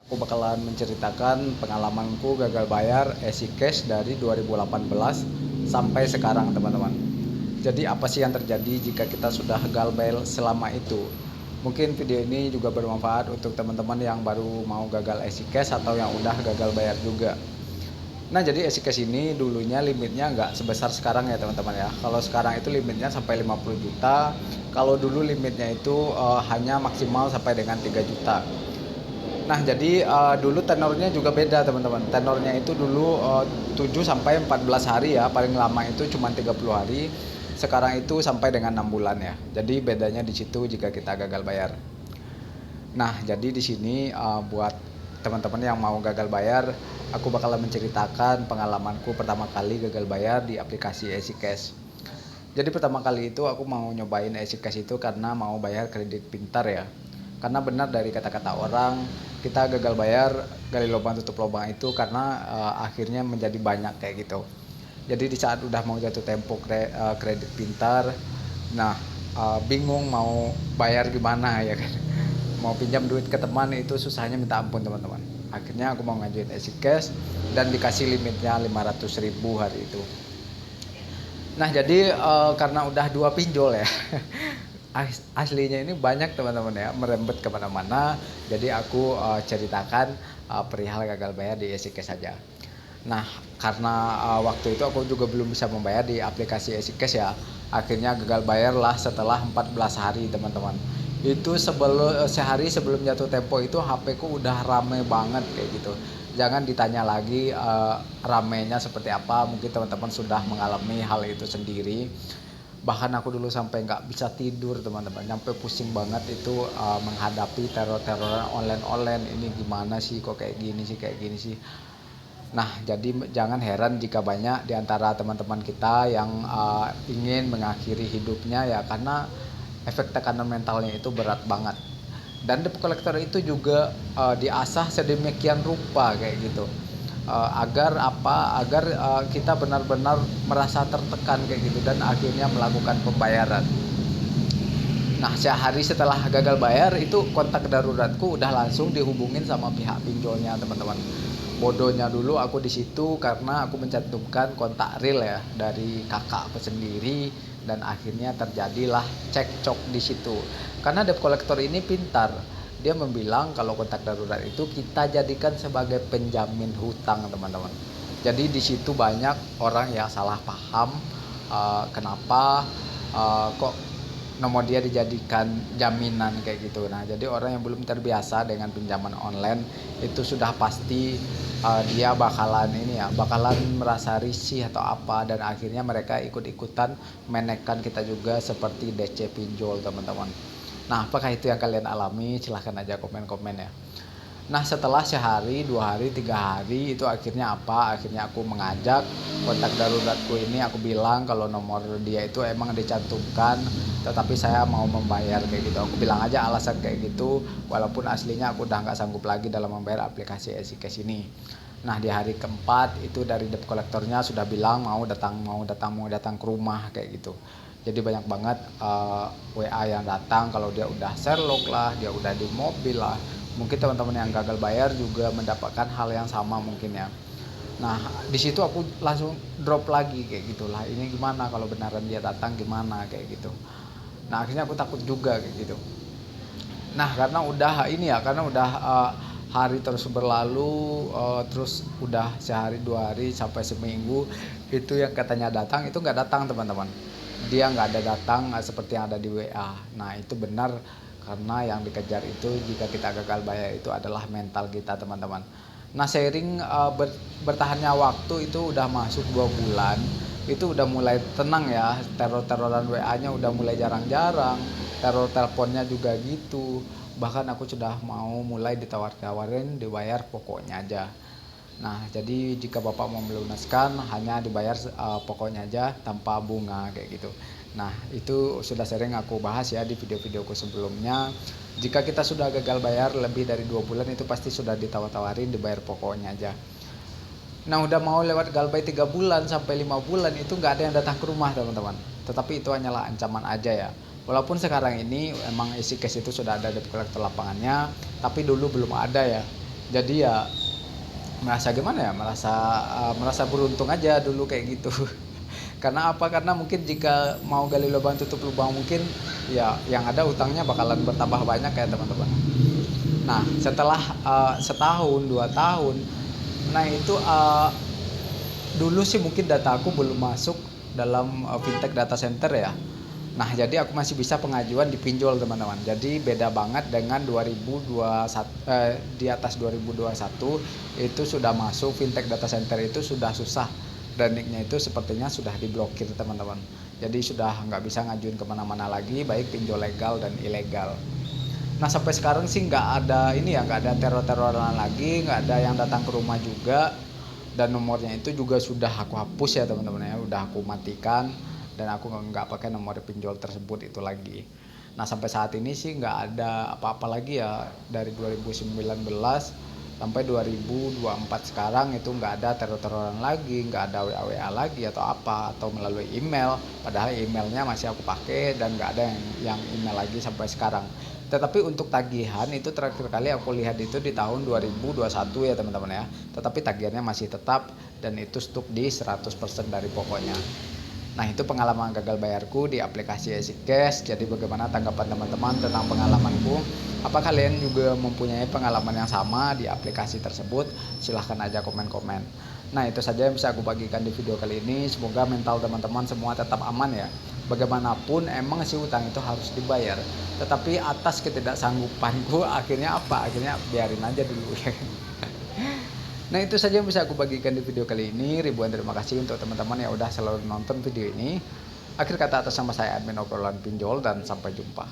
Aku bakalan menceritakan pengalamanku gagal bayar Easy Cash dari 2018 sampai sekarang, teman-teman. Jadi apa sih yang terjadi jika kita sudah gagal bayar selama itu? Mungkin video ini juga bermanfaat untuk teman-teman yang baru mau gagal Easy Cash atau yang udah gagal bayar juga. Nah, jadi Easy Cash ini dulunya limitnya nggak sebesar sekarang ya, teman-teman ya. Kalau sekarang itu limitnya sampai 50 juta. Kalau dulu limitnya itu hanya maksimal sampai dengan 3 juta. Nah, jadi dulu tenornya juga beda, teman-teman. Tenornya itu dulu 7 sampai 14 hari ya, paling lama itu cuma 30 hari. Sekarang itu sampai dengan 6 bulan ya. Jadi bedanya di situ jika kita gagal bayar. Nah, jadi di sini buat teman-teman yang mau gagal bayar, aku bakalan menceritakan pengalamanku pertama kali gagal bayar di aplikasi Easy Cash. Jadi pertama kali itu aku mau nyobain Easy Cash itu karena mau bayar kredit pintar ya. Karena benar dari kata-kata orang, kita gagal bayar gali lubang tutup lubang itu karena akhirnya menjadi banyak kayak gitu. Jadi di saat udah mau jatuh tempo kredit pintar, nah bingung mau bayar gimana ya kan. Mau pinjam duit ke teman itu susahnya minta ampun, teman-teman. Akhirnya aku mau ngajuin Easy Cash dan dikasih limitnya 500.000 hari itu. Nah, jadi karena udah 2 pinjol ya, aslinya ini banyak, teman-teman ya, merembet kemana-mana. Jadi aku ceritakan perihal gagal bayar di Easy Cash saja. Nah, karena waktu itu aku juga belum bisa membayar di aplikasi Easy Cash ya, akhirnya gagal bayarlah setelah 14 hari, teman-teman. Itu sehari sebelum jatuh tempo itu HP ku udah rame banget kayak gitu. Jangan ditanya lagi ramenya seperti apa, mungkin teman-teman sudah mengalami hal itu sendiri. Bahkan aku dulu sampai nggak bisa tidur, teman-teman, sampai pusing banget itu menghadapi teror-teror online ini. Gimana sih kok kayak gini sih. Nah, jadi jangan heran jika banyak di antara teman-teman kita yang ingin mengakhiri hidupnya ya karena efek tekanan mentalnya itu berat banget. Dan debt collector itu juga diasah sedemikian rupa kayak gitu. Agar kita benar-benar merasa tertekan kayak gitu dan akhirnya melakukan pembayaran. Nah, sehari setelah gagal bayar itu kontak daruratku udah langsung dihubungin sama pihak pinjolnya, teman-teman. Bodohnya dulu aku di situ karena aku mencantumkan kontak real ya dari kakak aku sendiri dan akhirnya terjadilah cekcok di situ. Karena debt collector ini pintar. Dia membilang kalau kontak darurat itu kita jadikan sebagai penjamin hutang, teman-teman. Jadi di situ banyak orang yang salah paham kenapa kok nomor dia dijadikan jaminan kayak gitu. Nah, jadi orang yang belum terbiasa dengan pinjaman online itu sudah pasti dia bakalan merasa risih atau apa, dan akhirnya mereka ikut-ikutan menekan kita juga seperti DC pinjol, teman-teman. Nah, apakah itu yang kalian alami? Silahkan aja komen-komen ya. Nah, setelah sehari, 2 hari, 3 hari itu akhirnya apa? Akhirnya aku mengajak kontak daruratku ini, aku bilang kalau nomor dia itu emang dicantumkan, tetapi saya mau membayar kayak gitu. Aku bilang aja alasan kayak gitu, walaupun aslinya aku udah nggak sanggup lagi dalam membayar aplikasi Easy Cash ini. Nah, di hari keempat itu dari debt collectornya sudah bilang mau datang ke rumah kayak gitu. Jadi banyak banget WA yang datang kalau dia udah Sherlock lah, dia udah di mobil lah. Mungkin teman-teman yang gagal bayar juga mendapatkan hal yang sama mungkin ya. Nah, di situ aku langsung drop lagi kayak gitulah. Ini gimana kalau beneran dia datang, gimana kayak gitu. Nah, akhirnya aku takut juga kayak gitu. Nah, karena udah hari terus berlalu, terus udah sehari 2 hari sampai seminggu itu yang katanya datang itu nggak datang, teman-teman. Dia nggak ada datang seperti yang ada di WA. Nah, itu benar karena yang dikejar itu jika kita gagal bayar itu adalah mental kita, teman-teman. Nah, seiring bertahannya waktu itu udah masuk 2 bulan, itu udah mulai tenang ya, teror-teroran WA-nya udah mulai jarang-jarang, teror teleponnya juga gitu. Bahkan aku sudah mau mulai ditawar-tawarin dibayar pokoknya aja. Nah, jadi jika Bapak mau melunaskan hanya dibayar pokoknya aja tanpa bunga kayak gitu. Nah, itu sudah sering aku bahas ya di video-videoku sebelumnya. Jika kita sudah gagal bayar lebih dari 2 bulan itu pasti sudah ditawar-tawarin dibayar pokoknya aja. Nah, udah mau lewat galbay 3 bulan sampai 5 bulan itu nggak ada yang datang ke rumah, teman-teman. Tetapi itu hanyalah ancaman aja ya. Walaupun sekarang ini emang Easy Cash itu sudah ada debt collector lapangannya, tapi dulu belum ada ya. Jadi ya merasa gimana ya, merasa beruntung aja dulu kayak gitu. Karena apa? Karena mungkin jika mau gali lubang tutup lubang, mungkin ya yang ada utangnya bakalan bertambah banyak ya teman-teman. Nah setelah setahun 2 tahun, nah itu dulu sih mungkin data aku belum masuk dalam fintech data center ya. Nah, jadi aku masih bisa pengajuan di pinjol teman-teman. Jadi beda banget dengan 2021, di atas 2021 itu sudah masuk fintech data center, itu sudah susah, dan nicknya itu sepertinya sudah diblokir teman-teman. Jadi sudah nggak bisa ngajuin kemana-mana lagi, baik pinjol legal dan ilegal. Nah sampai sekarang sih nggak ada ini ya, nggak ada teror-teroran lagi, nggak ada yang datang ke rumah juga, dan nomornya itu juga sudah aku hapus ya teman-teman ya, udah aku matikan, dan aku nggak pakai nomor pinjol tersebut itu lagi. Nah sampai saat ini sih nggak ada apa-apa lagi ya, dari 2019 sampai 2024 sekarang itu nggak ada teror-teroran lagi, nggak ada WA lagi atau apa, atau melalui email, padahal emailnya masih aku pakai dan nggak ada yang email lagi sampai sekarang. Tetapi untuk tagihan itu terakhir kali aku lihat itu di tahun 2021 ya teman-teman ya, tetapi tagihannya masih tetap, dan itu stuk di 100% dari pokoknya. Nah itu pengalaman gagal bayarku di aplikasi EasyCash. Jadi bagaimana tanggapan teman-teman tentang pengalamanku? Apa kalian juga mempunyai pengalaman yang sama di aplikasi tersebut? Silahkan aja komen-komen. Nah itu saja yang bisa aku bagikan di video kali ini. Semoga mental teman-teman semua tetap aman ya. Bagaimanapun emang si utang itu harus dibayar, tetapi atas ketidaksanggupanku akhirnya apa? Akhirnya biarin aja dulu ya. Nah itu saja yang bisa aku bagikan di video kali ini. Ribuan terima kasih untuk teman-teman yang udah selalu nonton video ini. Akhir kata atas nama saya admin obrolan pinjol, dan sampai jumpa.